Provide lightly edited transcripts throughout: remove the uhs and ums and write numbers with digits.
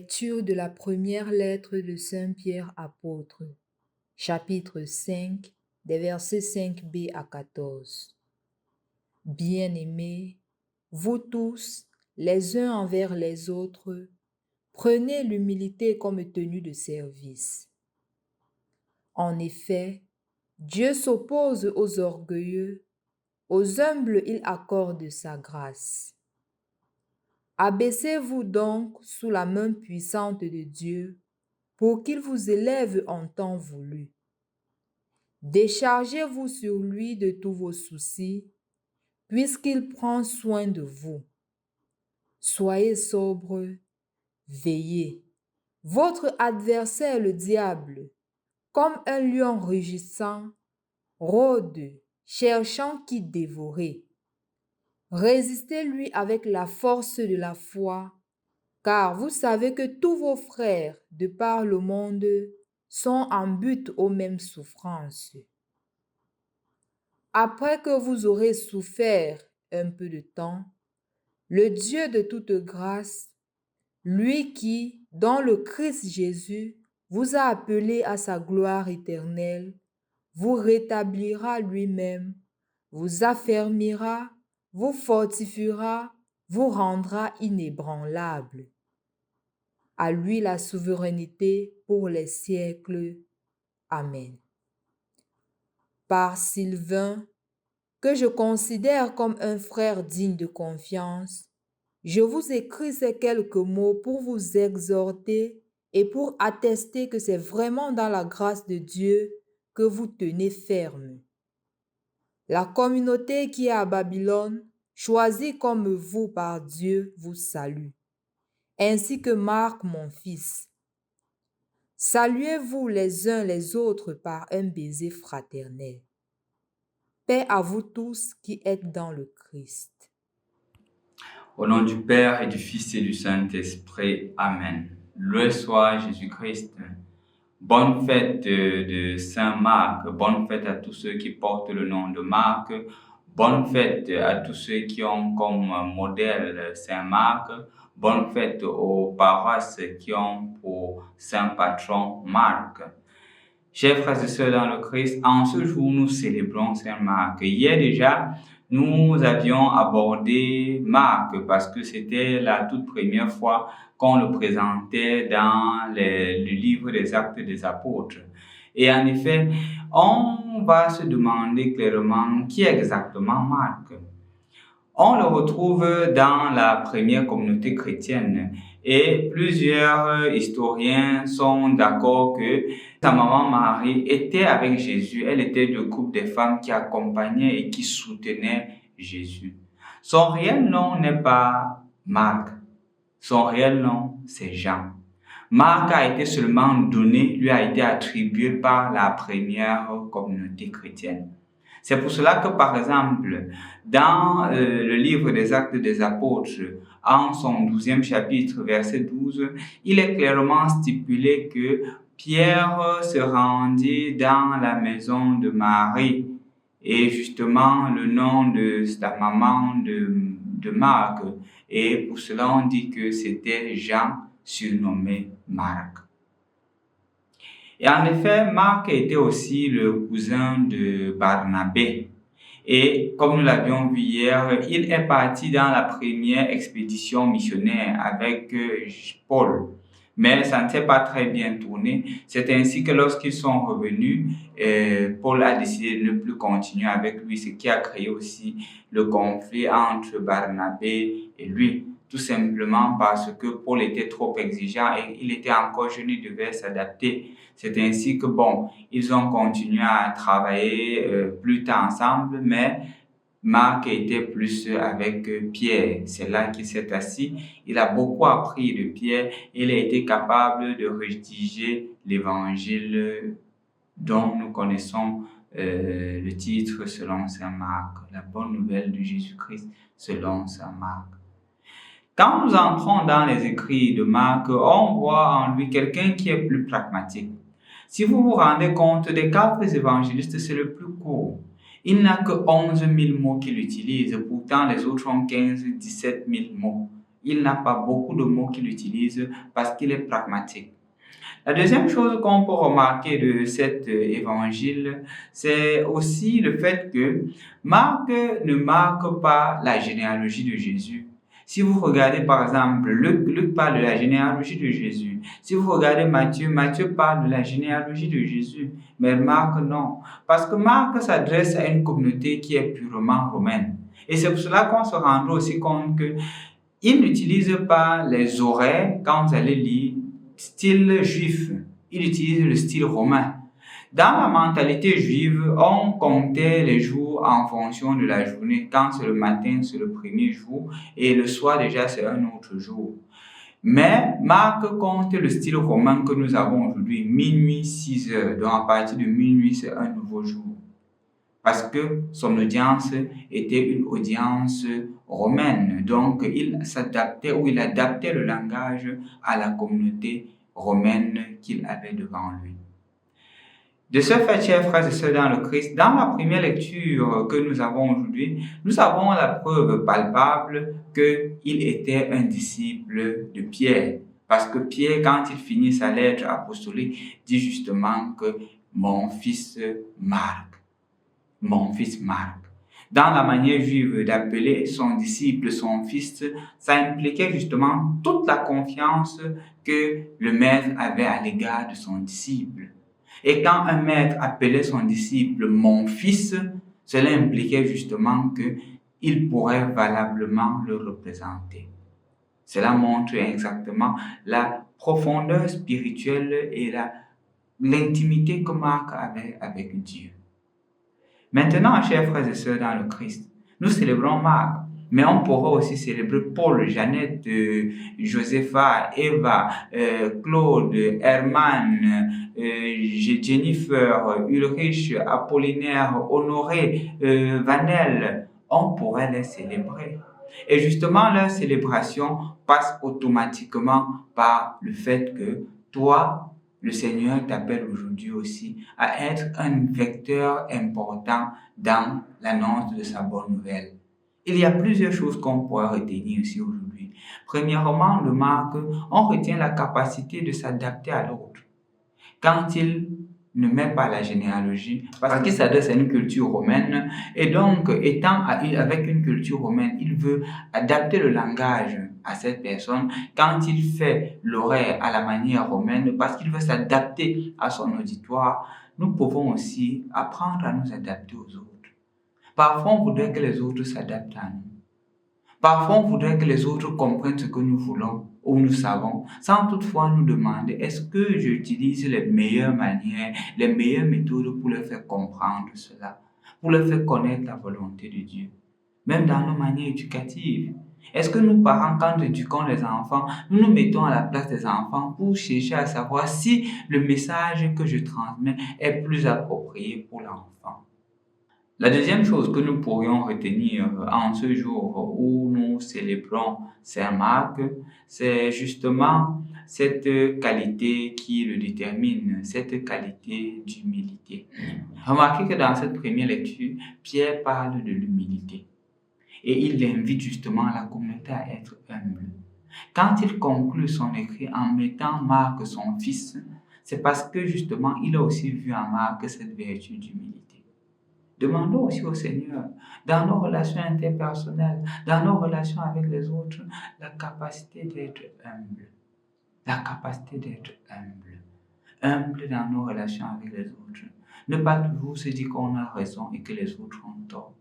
Lecture de la première lettre de Saint Pierre apôtre, chapitre 5, des versets 5b à 14. Bien-aimés, vous tous, les uns envers les autres, prenez l'humilité comme tenue de service. En effet, Dieu s'oppose aux orgueilleux, aux humbles il accorde sa grâce. Abaissez-vous donc sous la main puissante de Dieu pour qu'il vous élève en temps voulu. Déchargez-vous sur lui de tous vos soucis, puisqu'il prend soin de vous. Soyez sobres, veillez. Votre adversaire, le diable, comme un lion rugissant, rôde, cherchant qui dévorer. Résistez-lui avec la force de la foi, car vous savez que tous vos frères de par le monde sont en butte aux mêmes souffrances. Après que vous aurez souffert un peu de temps, le Dieu de toute grâce, lui qui, dans le Christ Jésus, vous a appelé à sa gloire éternelle, vous rétablira lui-même, vous affermira, vous fortifiera, vous rendra inébranlable. À lui la souveraineté pour les siècles. Amen. Par Sylvain, que je considère comme un frère digne de confiance, je vous écris ces quelques mots pour vous exhorter et pour attester que c'est vraiment dans la grâce de Dieu que vous tenez ferme. La communauté qui est à Babylone, choisie comme vous par Dieu, vous salue, ainsi que Marc, mon fils. Saluez-vous les uns les autres par un baiser fraternel. Paix à vous tous qui êtes dans le Christ. Au nom du Père et du Fils et du Saint-Esprit. Amen. Loué soit Jésus-Christ. Bonne fête de Saint-Marc. Bonne fête à tous ceux qui portent le nom de Marc. Bonne fête à tous ceux qui ont comme modèle Saint-Marc. Bonne fête aux paroisses qui ont pour saint patron Marc. Chers frères et sœurs dans le Christ, en ce jour, nous célébrons Saint Marc. Hier déjà, nous avions abordé Marc parce que c'était la toute première fois qu'on le présentait dans le livre des Actes des Apôtres. Et en effet, on va se demander clairement qui est exactement Marc. On le retrouve dans la première communauté chrétienne et plusieurs historiens sont d'accord que sa maman Marie était avec Jésus. Elle était du groupe des femmes qui accompagnaient et qui soutenaient Jésus. Son réel nom n'est pas Marc. Son réel nom, c'est Jean. Marc a été seulement donné, lui a été attribué par la première communauté chrétienne. C'est pour cela que, par exemple, dans le livre des Actes des Apôtres, en son 12e chapitre, verset 12, il est clairement stipulé que Pierre se rendit dans la maison de Marie. Et justement, le nom de sa maman de Marc. Et pour cela, on dit que c'était Jean, surnommé Marc. Et en effet, Marc était aussi le cousin de Barnabé. Et comme nous l'avions vu hier, il est parti dans la première expédition missionnaire avec Paul. Mais ça ne s'est pas très bien tourné. C'est ainsi que lorsqu'ils sont revenus, Paul a décidé de ne plus continuer avec lui, ce qui a créé aussi le conflit entre Barnabé et lui. Tout simplement parce que Paul était trop exigeant et il était encore jeune, il devait s'adapter. C'est ainsi que, ils ont continué à travailler plus tard ensemble, mais Marc était plus avec Pierre. C'est là qu'il s'est assis. Il a beaucoup appris de Pierre. Il a été capable de rédiger l'évangile dont nous connaissons le titre selon saint Marc, la bonne nouvelle de Jésus-Christ selon saint Marc. Quand nous entrons dans les écrits de Marc, on voit en lui quelqu'un qui est plus pragmatique. Si vous vous rendez compte, des 4 évangélistes, c'est le plus court. Il n'a que 11 000 mots qu'il utilise, pourtant les autres ont 15 000, 17 000 mots. il n'a pas beaucoup de mots qu'il utilise parce qu'il est pragmatique. La deuxième chose qu'on peut remarquer de cet évangile, c'est aussi le fait que Marc ne marque pas la généalogie de Jésus. Si vous regardez par exemple, Luc parle de la généalogie de Jésus. Si vous regardez Matthieu parle de la généalogie de Jésus. Mais Marc, non. Parce que Marc s'adresse à une communauté qui est purement romaine. Et c'est pour cela qu'on se rendra aussi compte qu'il n'utilise pas les horaires quand vous allez lire style juif. Il utilise le style romain. Dans la mentalité juive, on comptait les jours en fonction de la journée. Quand c'est le matin, c'est le premier jour, et le soir déjà, c'est un autre jour. Mais Marc compte le style romain que nous avons aujourd'hui, minuit, 6 heures. Donc à partir de minuit, c'est un nouveau jour. Parce que son audience était une audience romaine. Donc il s'adaptait ou il adaptait le langage à la communauté romaine qu'il avait devant lui. De ce fait, chers frères et sœurs dans le Christ, dans la première lecture que nous avons aujourd'hui, nous avons la preuve palpable qu'il était un disciple de Pierre. Parce que Pierre, quand il finit sa lettre apostolique, dit justement que mon fils Marc. Mon fils Marc. Dans la manière juive d'appeler son disciple son fils, ça impliquait justement toute la confiance que le maître avait à l'égard de son disciple. Et quand un maître appelait son disciple mon fils, cela impliquait justement qu'il pourrait valablement le représenter. Cela montre exactement la profondeur spirituelle et l'intimité que Marc avait avec Dieu. Maintenant, chers frères et sœurs dans le Christ, nous célébrons Marc, mais on pourra aussi célébrer Paul, Jeannette, Josepha, Eva, Claude, Herman, Jennifer, Ulrich, Apollinaire, Honoré, Vanel. On pourrait les célébrer. Et justement, leur célébration passe automatiquement par le fait que toi, le Seigneur t'appelle aujourd'hui aussi à être un vecteur important dans l'annonce de sa bonne nouvelle. Il y a plusieurs choses qu'on pourrait retenir ici aujourd'hui. Premièrement, de Marc, on retient la capacité de s'adapter à l'autre. Quand il ne met pas la généalogie, parce qu'il s'adresse à une culture romaine, et donc, étant avec une culture romaine, il veut adapter le langage à cette personne. Quand il fait l'horaire à la manière romaine, parce qu'il veut s'adapter à son auditoire, nous pouvons aussi apprendre à nous adapter aux autres. Parfois, on voudrait que les autres s'adaptent à nous. Parfois, on voudrait que les autres comprennent ce que nous voulons ou nous savons, sans toutefois nous demander est-ce que j'utilise les meilleures manières, les meilleures méthodes pour leur faire comprendre cela, pour leur faire connaître la volonté de Dieu. Même dans nos manières éducatives. Est-ce que nous, parents, quand nous éduquons les enfants, nous nous mettons à la place des enfants pour chercher à savoir si le message que je transmets est plus approprié pour l'enfant? La deuxième chose que nous pourrions retenir en ce jour où nous célébrons Saint Marc, c'est justement cette qualité qui le détermine, cette qualité d'humilité. Remarquez que dans cette première lecture, Pierre parle de l'humilité et il invite justement la communauté à être humble. Quand il conclut son écrit en mettant Marc son fils, c'est parce que justement il a aussi vu en Marc cette vertu d'humilité. Demandons aussi au Seigneur, dans nos relations interpersonnelles, dans nos relations avec les autres, la capacité d'être humble. La capacité d'être humble. Humble dans nos relations avec les autres. Ne pas toujours se dire qu'on a raison et que les autres ont tort.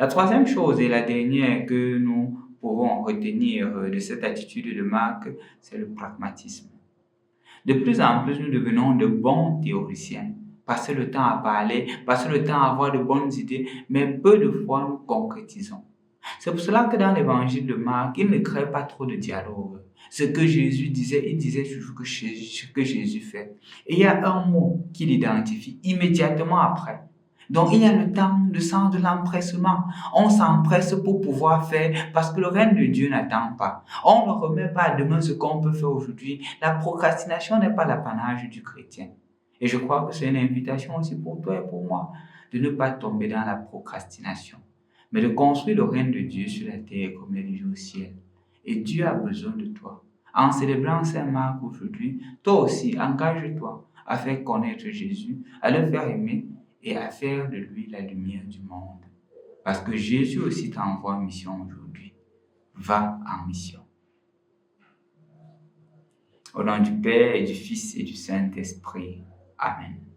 La troisième chose et la dernière que nous pouvons retenir de cette attitude de Marc, c'est le pragmatisme. De plus en plus, nous devenons de bons théoriciens. Passer le temps à parler, passer le temps à avoir de bonnes idées, mais peu de fois nous concrétisons. C'est pour cela que dans l'évangile de Marc, il ne crée pas trop de dialogue. Ce que Jésus disait, il disait toujours ce que Jésus fait. Et il y a un mot qu'il identifie immédiatement après. Donc il y a le temps, le sens de l'empressement. On s'empresse pour pouvoir faire parce que le règne de Dieu n'attend pas. On ne remet pas à demain ce qu'on peut faire aujourd'hui. La procrastination n'est pas l'apanage du chrétien. Et je crois que c'est une invitation aussi pour toi et pour moi de ne pas tomber dans la procrastination, mais de construire le règne de Dieu sur la terre comme il est au ciel. Et Dieu a besoin de toi. En célébrant Saint-Marc aujourd'hui, toi aussi, engage-toi à faire connaître Jésus, à le faire aimer et à faire de lui la lumière du monde. Parce que Jésus aussi t'envoie en mission aujourd'hui. Va en mission. Au nom du Père et du Fils et du Saint-Esprit. Amen.